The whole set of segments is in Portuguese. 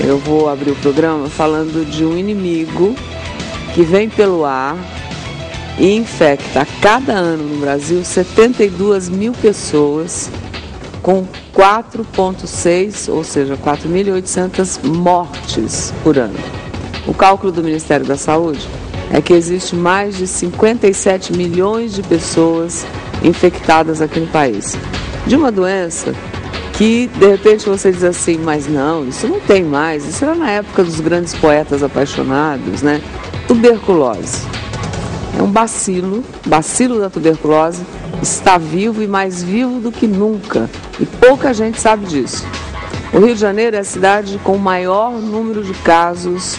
eu vou abrir o programa falando de um inimigo que vem pelo ar e infecta a cada ano no Brasil 72 mil pessoas, com 4,6, ou seja, 4.800 mortes por ano. O cálculo do Ministério da Saúde é que existe mais de 57 milhões de pessoas infectadas aqui no país, de uma doença que, de repente, você diz assim, mas não, isso não tem mais, isso era na época dos grandes poetas apaixonados, né? Tuberculose. É um bacilo da tuberculose, está vivo e mais vivo do que nunca, e pouca gente sabe disso. O Rio de Janeiro é a cidade com o maior número de casos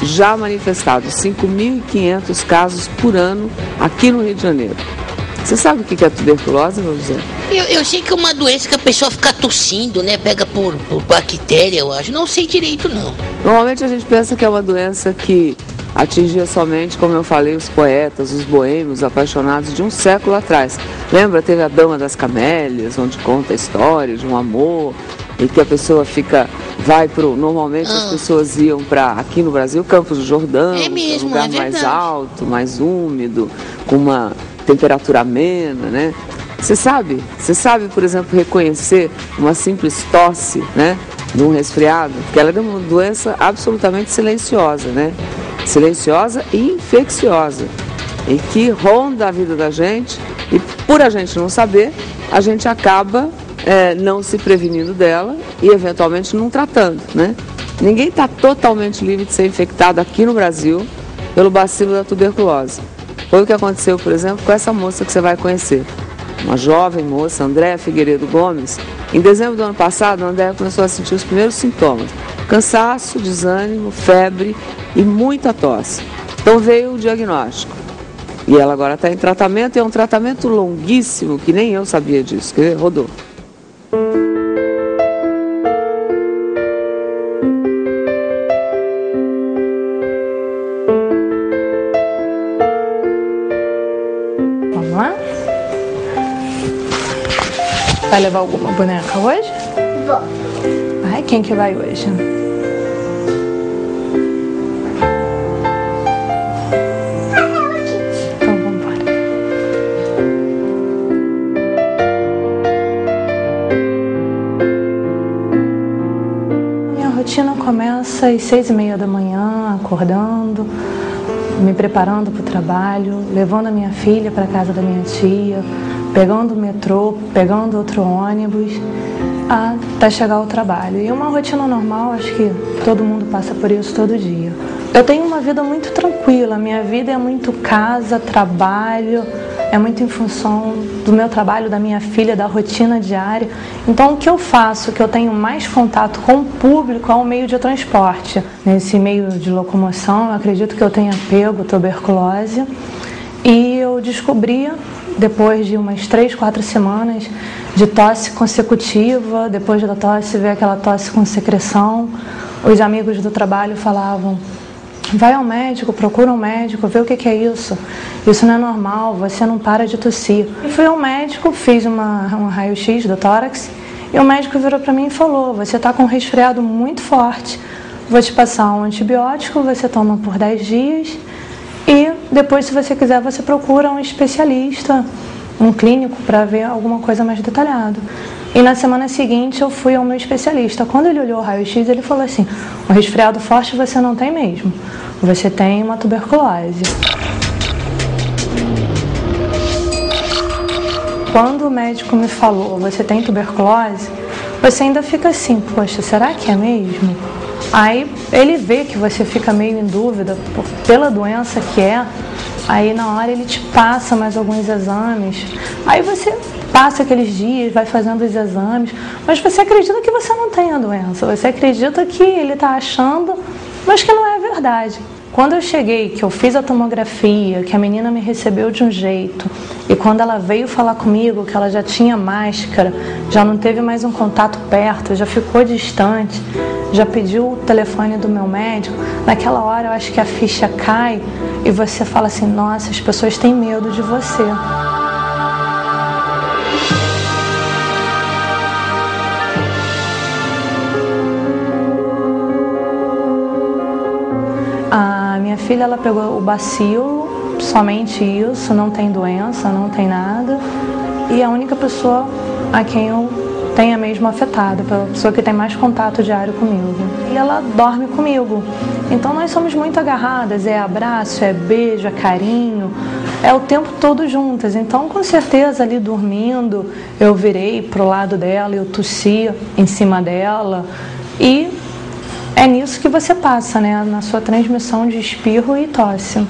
já manifestados, 5.500 casos por ano aqui no Rio de Janeiro. Você sabe o que é a tuberculose, meu José? Eu sei que é uma doença que a pessoa fica tossindo, né? Pega por bactéria, eu acho. Não sei direito, não. Normalmente a gente pensa que é uma doença que atingia somente, como eu falei, os poetas, os boêmios, apaixonados de um século atrás. Lembra? Teve a Dama das Camélias, onde conta a história de um amor e que a pessoa normalmente as pessoas iam para, aqui no Brasil, Campos do Jordão, um lugar mais alto, mais úmido, com uma temperatura amena, né? Você sabe, por exemplo, reconhecer uma simples tosse, né, de um resfriado, porque ela é uma doença absolutamente silenciosa, né? Silenciosa e infecciosa, e que ronda a vida da gente, e por a gente não saber, a gente acaba não se prevenindo dela e eventualmente não tratando, né? Ninguém está totalmente livre de ser infectado aqui no Brasil pelo bacilo da tuberculose. Foi o que aconteceu, por exemplo, com essa moça que você vai conhecer. Uma jovem moça, Andréa Figueiredo Gomes. Em dezembro do ano passado, a Andréa começou a sentir os primeiros sintomas: cansaço, desânimo, febre e muita tosse. Então veio o diagnóstico. E ela agora está em tratamento, e é um tratamento longuíssimo, que nem eu sabia disso. Quer ver? Rodou. Vamos lá? Vai levar alguma boneca hoje? Vou. Vai, quem que vai hoje? Então vamos embora. Minha rotina começa às 6h30 da manhã, acordando, me preparando para o trabalho, levando a minha filha para a casa da minha tia, pegando o metrô, pegando outro ônibus, até chegar ao trabalho. E uma rotina normal, acho que todo mundo passa por isso todo dia. Eu tenho uma vida muito tranquila, minha vida é muito casa, trabalho, é muito em função do meu trabalho, da minha filha, da rotina diária. Então o que eu faço, que eu tenho mais contato com o público, é o meio de transporte. Nesse meio de locomoção, eu acredito que eu tenha pego tuberculose e eu descobri, depois de umas 3, 4 semanas de tosse consecutiva, depois da tosse veio aquela tosse com secreção, os amigos do trabalho falavam: vai ao médico, procura um médico, vê o que é isso. Isso não é normal, você não para de tossir. Eu fui ao médico, fiz um raio-x do tórax e o médico virou para mim e falou: você está com um resfriado muito forte, vou te passar um antibiótico, você toma por 10 dias e depois, se você quiser, você procura um especialista, um clínico, para ver alguma coisa mais detalhada. E na semana seguinte eu fui ao meu especialista. Quando ele olhou o raio-x, ele falou assim: um resfriado forte você não tem mesmo, você tem uma tuberculose. Quando o médico me falou: você tem tuberculose, você ainda fica assim: poxa, será que é mesmo? Aí ele vê que você fica meio em dúvida pela doença que é. Aí na hora ele te passa mais alguns exames. Aí você passa aqueles dias, vai fazendo os exames, mas você acredita que você não tem a doença. Você acredita que ele está achando, mas que não é verdade. Quando eu cheguei, que eu fiz a tomografia, que a menina me recebeu de um jeito, e quando ela veio falar comigo, que ela já tinha máscara, já não teve mais um contato perto, já ficou distante, já pediu o telefone do meu médico, naquela hora eu acho que a ficha cai e você fala assim: nossa, as pessoas têm medo de você. filha, ela pegou o bacilo, somente isso, não tem doença, não tem nada. E a única pessoa a quem eu tenha mesmo afetado, pela pessoa que tem mais contato diário comigo. E ela dorme comigo. Então nós somos muito agarradas, é abraço, é beijo, é carinho, é o tempo todo juntas. Então com certeza ali dormindo, eu virei pro lado dela, eu tossia em cima dela. E é nisso que você passa, né? Na sua transmissão de espirro e tosse.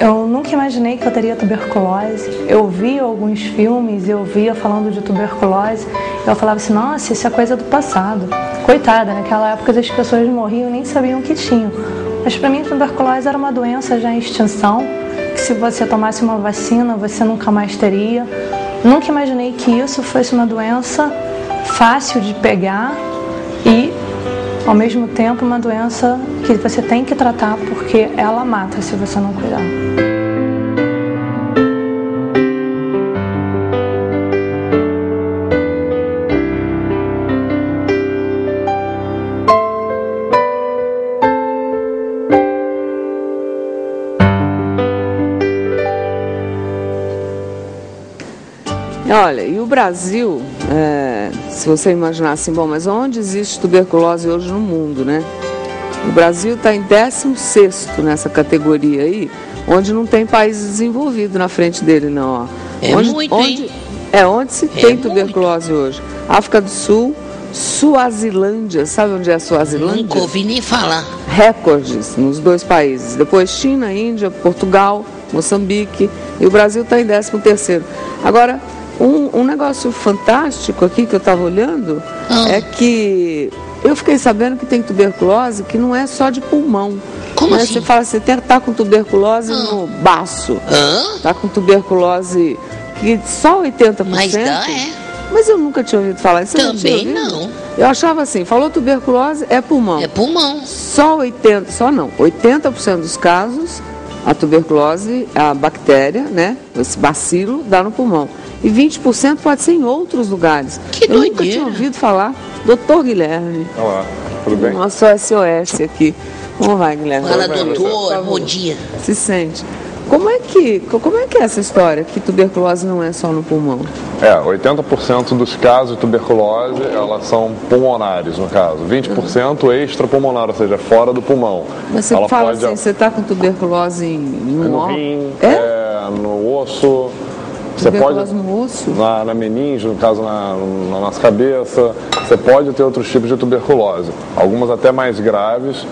Eu nunca imaginei que eu teria tuberculose. Eu via alguns filmes, eu via falando de tuberculose. Eu falava assim, nossa, isso é coisa do passado. Coitada, naquela época as pessoas morriam e nem sabiam o que tinham. Mas para mim, tuberculose era uma doença já em extinção, que se você tomasse uma vacina, você nunca mais teria. Nunca imaginei que isso fosse uma doença fácil de pegar e, ao mesmo tempo, uma doença que você tem que tratar porque ela mata se você não cuidar. Olha, e o Brasil, se você imaginar assim, bom, mas onde existe tuberculose hoje no mundo, né? O Brasil está em 16º nessa categoria aí, onde não tem país desenvolvido na frente dele, não. Ó. Onde se tem tuberculose hoje? África do Sul, Suazilândia, sabe onde é a Suazilândia? Nunca ouvi nem falar. Recordes nos dois países. Depois China, Índia, Portugal, Moçambique, e o Brasil está em 13º. Agora, um negócio fantástico aqui que eu estava olhando é que eu fiquei sabendo que tem tuberculose que não é só de pulmão. Como assim? Você fala assim, tá com tuberculose no baço, tá com tuberculose que só 80%. Mas dá, Mas eu nunca tinha ouvido falar isso. Também não. Eu achava assim, falou tuberculose, é pulmão. É pulmão. Só 80% dos casos, a tuberculose, a bactéria, né, esse bacilo, dá no pulmão. E 20% pode ser em outros lugares. Que eu doideira. nunca tinha ouvido falar. Doutor Guilherme. Olá, tudo bem? Nosso SOS aqui. Como vai, Guilherme? Fala, doutor, bom dia. Se sente. Como é que é essa história que tuberculose não é só no pulmão? 80% dos casos de tuberculose, elas são pulmonares, no caso. 20% extrapulmonar, ou seja, fora do pulmão. Mas você ela fala pode... assim, você está com tuberculose no rim, no osso. Você pode no osso? Na meninge, no caso na nossa cabeça. Você pode ter outros tipos de tuberculose. Algumas até mais graves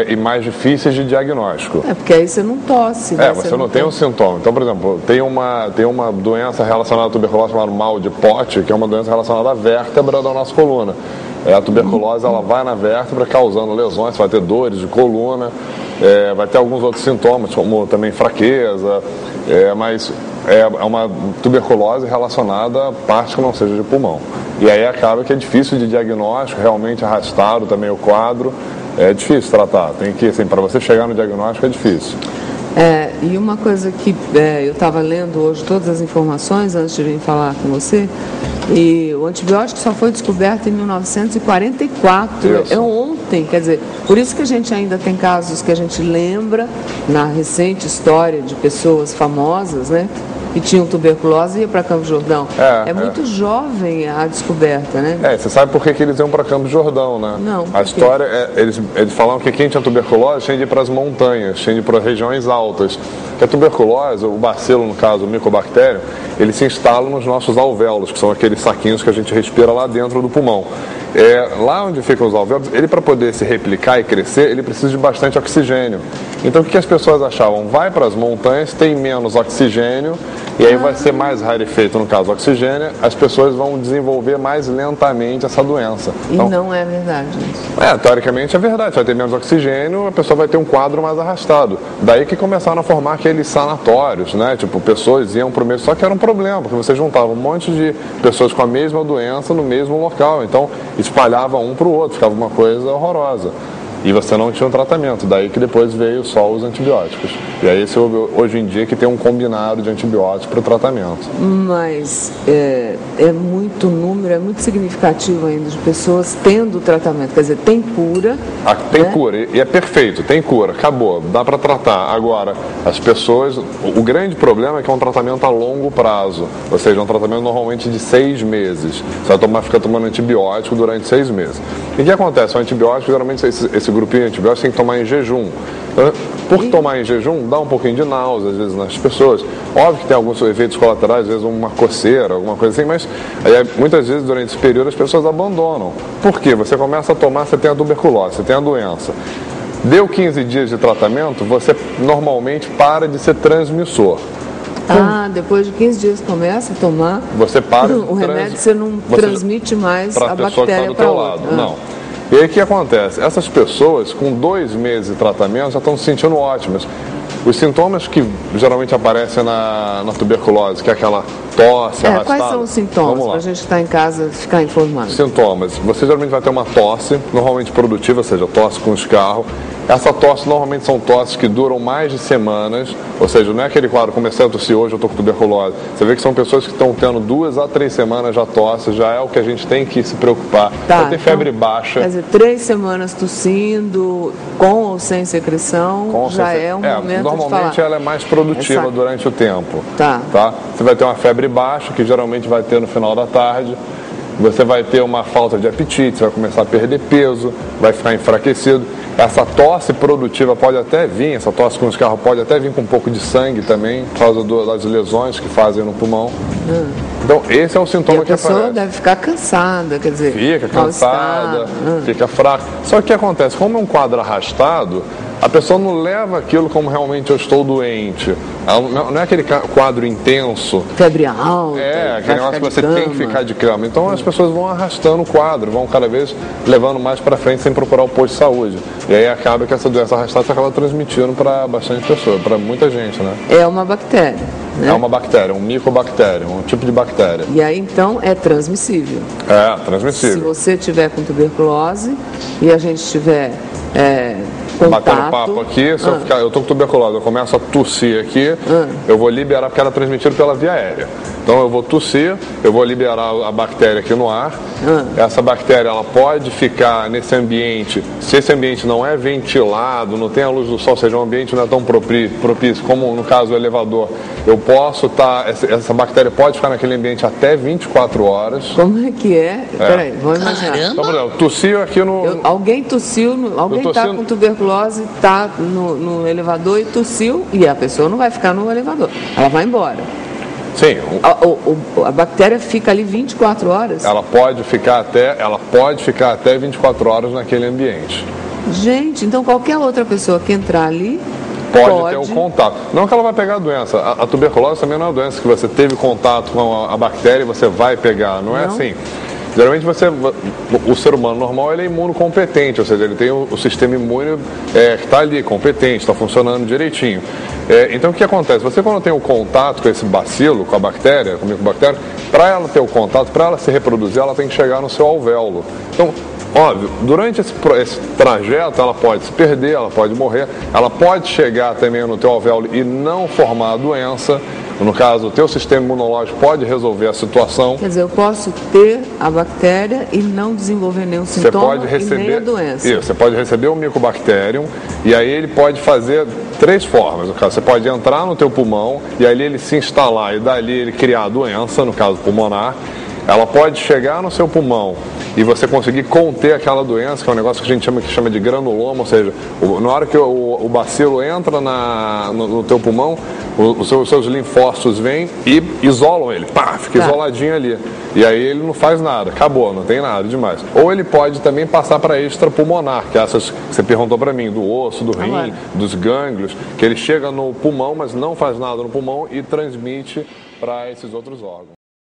e mais difíceis de diagnóstico. Porque aí você não tosse. Né? Você não tem um sintoma. Então, por exemplo, tem uma doença relacionada à tuberculose chamada mal de Pote, que é uma doença relacionada à vértebra da nossa coluna. A tuberculose ela vai na vértebra causando lesões, você vai ter dores de coluna, vai ter alguns outros sintomas, como também fraqueza, mas é uma tuberculose relacionada a parte que não seja de pulmão. E aí acaba que é difícil de diagnóstico, realmente arrastado também o quadro, é difícil tratar. Tem que, assim, para você chegar no diagnóstico é difícil. E uma coisa que eu estava lendo hoje, todas as informações antes de vir falar com você, e o antibiótico só foi descoberto em 1944, Isso. Ontem, quer dizer, por isso que a gente ainda tem casos que a gente lembra na recente história de pessoas famosas, né, que tinham tuberculose e ia para Campos do Jordão. É muito jovem a descoberta, né? Você sabe por que eles iam para Campos do Jordão, né? Não. A história, eles falavam que quem tinha tuberculose tinha de ir para as montanhas, tinha de ir para regiões altas. Que a tuberculose, o bacilo, no caso, o micobactério, ele se instala nos nossos alvéolos, que são aqueles saquinhos que a gente respira lá dentro do pulmão. Lá onde ficam os alvéolos, ele para poder se replicar e crescer, ele precisa de bastante oxigênio. Então o que as pessoas achavam? Vai para as montanhas, tem menos oxigênio, e aí vai ser mais rarefeito, no caso, oxigênio, as pessoas vão desenvolver mais lentamente essa doença. Então, e não é verdade isso? Teoricamente é verdade, vai ter menos oxigênio, a pessoa vai ter um quadro mais arrastado. Daí que começaram a formar aqueles sanatórios, né? Tipo, pessoas iam para o mesmo, só que era um problema, porque você juntava um monte de pessoas com a mesma doença no mesmo local, então espalhava um para o outro, ficava uma coisa horrorosa. E você não tinha um tratamento, daí que depois veio só os antibióticos. E aí hoje em dia que tem um combinado de antibióticos para o tratamento. Mas é muito número, é muito significativo ainda de pessoas tendo tratamento, quer dizer, tem cura. Tem cura, e é perfeito, tem cura, acabou, dá para tratar. Agora, as pessoas, o grande problema é que é um tratamento a longo prazo, ou seja, é um tratamento normalmente de 6 meses. Você vai ficar tomando antibiótico durante 6 meses. E o que acontece? O antibiótico, geralmente esse grupinho de antibióticos tem que tomar em jejum. Por tomar em jejum, dá um pouquinho de náusea, às vezes, nas pessoas. Óbvio que tem alguns efeitos colaterais, às vezes uma coceira, alguma coisa assim, mas aí, muitas vezes, durante esse período, as pessoas abandonam. Por quê? Você começa a tomar, você tem a tuberculose, você tem a doença. Deu 15 dias de tratamento, você normalmente para de ser transmissor. Depois de 15 dias começa a tomar, você para o remédio, você não transmite mais a bactéria para outra. Não. E aí o que acontece? Essas pessoas, com 2 meses de tratamento, já estão se sentindo ótimas. Os sintomas que geralmente aparecem na tuberculose, que é aquela tosse arrastada. Quais são os sintomas, para a gente que está em casa ficar informado? Sintomas. Você geralmente vai ter uma tosse, normalmente produtiva, ou seja, tosse com escarro. Essa tosse normalmente são tosses que duram mais de semanas, ou seja, não é aquele quadro, comecei a tossir hoje, eu estou com tuberculose. Você vê que são pessoas que estão tendo 2 a 3 semanas já tosse, já é o que a gente tem que se preocupar. Vai ter febre baixa. Quer dizer, 3 semanas tossindo, com ou sem secreção, já é um momento normalmente de falar. Ela é mais produtiva durante o tempo. Tá. Você vai ter uma febre baixa, que geralmente vai ter no final da tarde. Você vai ter uma falta de apetite, você vai começar a perder peso, vai ficar enfraquecido. Essa tosse produtiva pode até vir, essa tosse com escarro pode até vir com um pouco de sangue também, por causa das lesões que fazem no pulmão. Então, esse é o sintoma que aparece. A pessoa deve ficar cansada, quer dizer... Fica cansada, fica fraca. Só que o que acontece? Como é um quadro arrastado, a pessoa não leva aquilo como realmente eu estou doente. Não é aquele quadro intenso. Febre alta. Aquele negócio que você tem que ficar de cama. Então as pessoas vão arrastando o quadro, vão cada vez levando mais para frente sem procurar o posto de saúde. E aí acaba que essa doença arrastada acaba transmitindo para bastante pessoa, para muita gente, né? É uma bactéria, né? É uma bactéria, um micobactéria, um tipo de bactéria. E aí então é transmissível. É, transmissível. Se você tiver com tuberculose e a gente tiver contato... Batendo papo aqui, se eu tô com tuberculose, eu começo a tossir aqui, eu vou liberar, porque ela é transmitida pela via aérea. Então eu vou tossir, eu vou liberar a bactéria aqui no ar. Essa bactéria, ela pode ficar nesse ambiente, se esse ambiente não é ventilado, não tem a luz do sol, ou seja, um ambiente não é tão propício, como no caso do elevador, eu posso essa bactéria pode ficar naquele ambiente até 24 horas. Como é que é? Peraí, vamos imaginar. Então, por exemplo, tossiu aqui no... Alguém tossiu, alguém está com tuberculose, está no elevador e tossiu, e a pessoa não vai ficar no elevador, ela vai embora. Sim. A bactéria fica ali 24 horas? Ela pode ficar até 24 horas naquele ambiente. Gente, então qualquer outra pessoa que entrar ali pode ter um contato. Não que ela vai pegar a doença. A tuberculose também não é uma doença que você teve contato com a bactéria e você vai pegar. Não é assim. Geralmente o ser humano normal ele é imunocompetente, ou seja, ele tem o sistema imune que está ali, competente, está funcionando direitinho. Então o que acontece? Você quando tem o contato com esse bacilo, com a bactéria, com a micobactéria, para ela ter o contato, para ela se reproduzir, ela tem que chegar no seu alvéolo. Então, óbvio, durante esse trajeto ela pode se perder, ela pode morrer, ela pode chegar também no teu alvéolo e não formar a doença. No caso, o teu sistema imunológico pode resolver a situação. Quer dizer, eu posso ter a bactéria e não desenvolver nenhum sintoma e nem a doença. Isso, você pode receber o Mycobacterium e aí ele pode fazer 3 formas. No caso, você pode entrar no teu pulmão e ali ele se instalar e dali ele criar a doença, no caso pulmonar. Ela pode chegar no seu pulmão e você conseguir conter aquela doença, que é um negócio que a gente chama de granuloma, ou seja, na hora que o bacilo entra no teu pulmão, os seus linfócitos vêm e isolam ele, fica isoladinho ali. E aí ele não faz nada, acabou, não tem nada demais. Ou ele pode também passar para extrapulmonar, que é essas que você perguntou para mim, do osso, do rim, dos gânglios, que ele chega no pulmão, mas não faz nada no pulmão e transmite para esses outros órgãos.